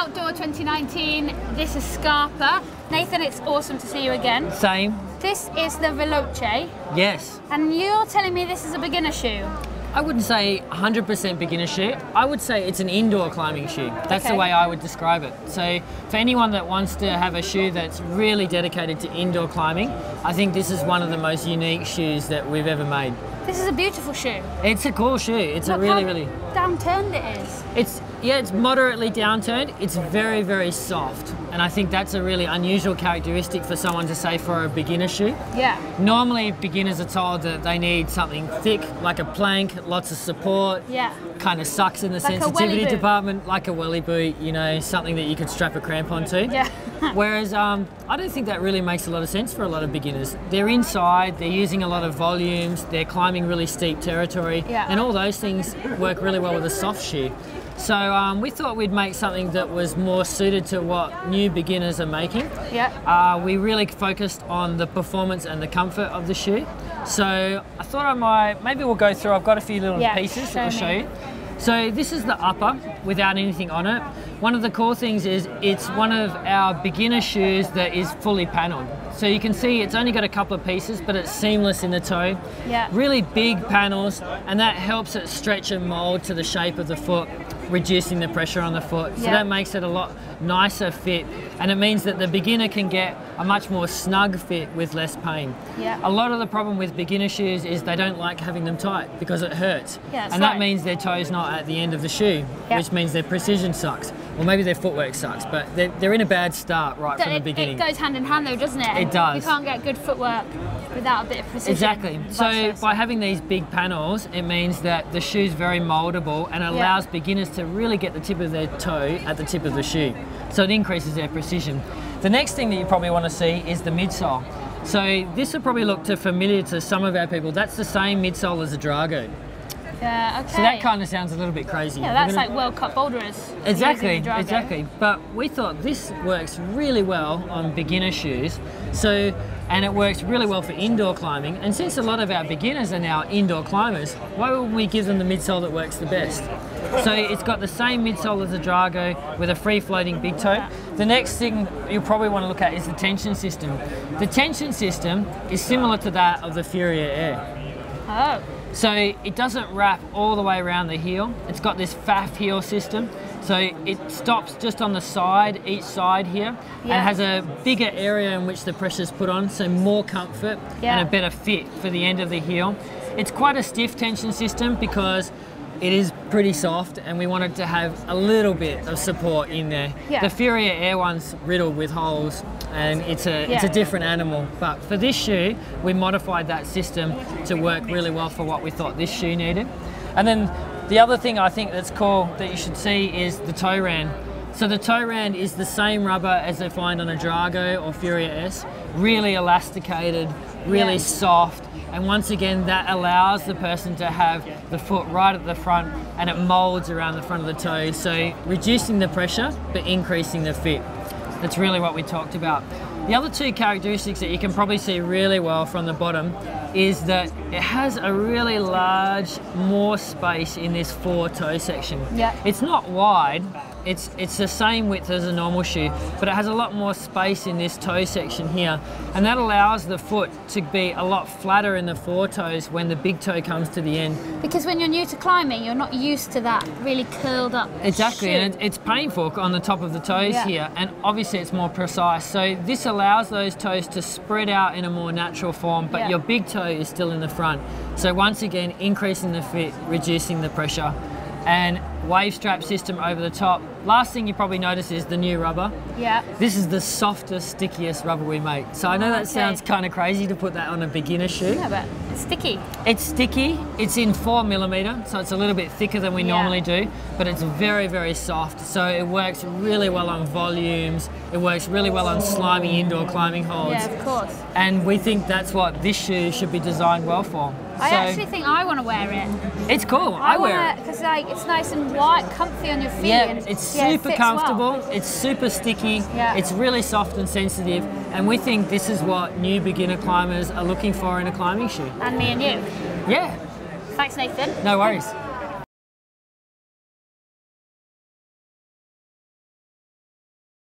OutDoor 2019. This is Scarpa. Nathan, it's awesome to see you again. Same. This is the Veloce. Yes. And you're telling me this is a beginner shoe? I wouldn't say 100% beginner shoe. I would say it's an indoor climbing shoe. That's Okay. the way I would describe it. So for anyone that wants to have a shoe that's really dedicated to indoor climbing, I think this is one of the most unique shoes that we've ever made. This is a beautiful shoe. It's a cool shoe. It's Look a really, how really... downturned it is. It's moderately downturned. It's very, very soft. And I think that's a really unusual characteristic for someone to say for a beginner shoe. Yeah. Normally, beginners are told that they need something thick, like a plank, lots of support. Yeah. Kind of sucks in the Like a welly sensitivity boot. department, like a welly boot, you know, something that you could strap a cramp onto. Yeah. Whereas I don't think that really makes a lot of sense for a lot of beginners. They're inside, they're using a lot of volumes, they're climbing really steep territory, Yeah. and all those things work really well with a soft shoe. So we thought we'd make something that was more suited to what new beginners are making. Yeah. We really focused on the performance and the comfort of the shoe. So I thought maybe we'll go through, I've got a few little pieces that I'll show you. So this is the upper without anything on it. One of the cool things is it's one of our beginner shoes that is fully panelled. So you can see it's only got a couple of pieces, but it's seamless in the toe. Yeah. Really big panels, and that helps it stretch and mould to the shape of the foot, reducing the pressure on the foot. So that makes it a lot nicer fit, and it means that the beginner can get a much more snug fit with less pain. Yeah. A lot of the problem with beginner shoes is they don't like having them tight because it hurts. Yeah, that's and that right. means their toe's not at the end of the shoe, Yeah. which means their precision sucks. Or maybe their footwork sucks, but they're in a bad start right from the beginning. It goes hand in hand though, doesn't it? It does. You can't get good footwork without a bit of precision. Exactly. So by having these big panels, it means that the shoe's very moldable and allows beginners to really get the tip of their toe at the tip of the shoe. So it increases their precision. The next thing that you probably want to see is the midsole. So this will probably look familiar to some of our people. That's the same midsole as a Drago. Yeah, okay. So that kind of sounds a little bit crazy. Yeah, that's like World Cup boulderers. Exactly, using the Drago. exactly. But we thought this works really well on beginner shoes. And it works really well for indoor climbing. And since a lot of our beginners are now indoor climbers, why wouldn't we give them the midsole that works the best? So it's got the same midsole as the Drago with a free floating big toe. The next thing you'll probably want to look at is the tension system. The tension system is similar to that of the Furia Air. Oh. So it doesn't wrap all the way around the heel. It's got this FAF heel system. So it stops just on the side, each side here, and has a bigger area in which the pressure's put on, so more comfort and a better fit for the end of the heel. It's quite a stiff tension system because it is pretty soft, and we wanted to have a little bit of support in there. Yeah. The Furia Air one's riddled with holes, and it's a different animal. But for this shoe, we modified that system to work really well for what we thought this shoe needed. And then the other thing I think that's cool that you should see is the toe rand. So the toe rand is the same rubber as they find on a Drago or Furia S, really elasticated, really soft, and once again that allows the person to have the foot right at the front and it molds around the front of the toe, so reducing the pressure but increasing the fit. That's really what we talked about. The other two characteristics that you can probably see really well from the bottom is that it has a really large, more space in this fore-toe section. Yeah. It's not wide, it's the same width as a normal shoe, but it has a lot more space in this toe section here, and that allows the foot to be a lot flatter in the foretoes when the big toe comes to the end. Because when you're new to climbing, you're not used to that really curled up Exactly, shoe. and it's painful on the top of the toes here, and obviously it's more precise. So this allows those toes to spread out in a more natural form, but your big toe is still in the front. So once again, increasing the fit, reducing the pressure, and wave strap system over the top. Last thing you probably notice is the new rubber. Yeah. This is the softest, stickiest rubber we make. So I know that sounds kind of crazy to put that on a beginner shoe. Yeah, but it's sticky. It's sticky, it's in 4mm, so it's a little bit thicker than we normally do, but it's very, very soft. So it works really well on volumes, it works really well on slimy indoor climbing holds. Yeah, of course. And we think that's what this shoe should be designed well for. I actually think I want to wear it. It's cool, I wear it. Because like, it's nice and white, comfy on your feet. Yeah, and it's super fits comfortable, well. it's super sticky, Yeah. it's really soft and sensitive, and we think this is what new beginner climbers are looking for in a climbing shoe. And me and you. Yeah. Thanks, Nathan. No worries.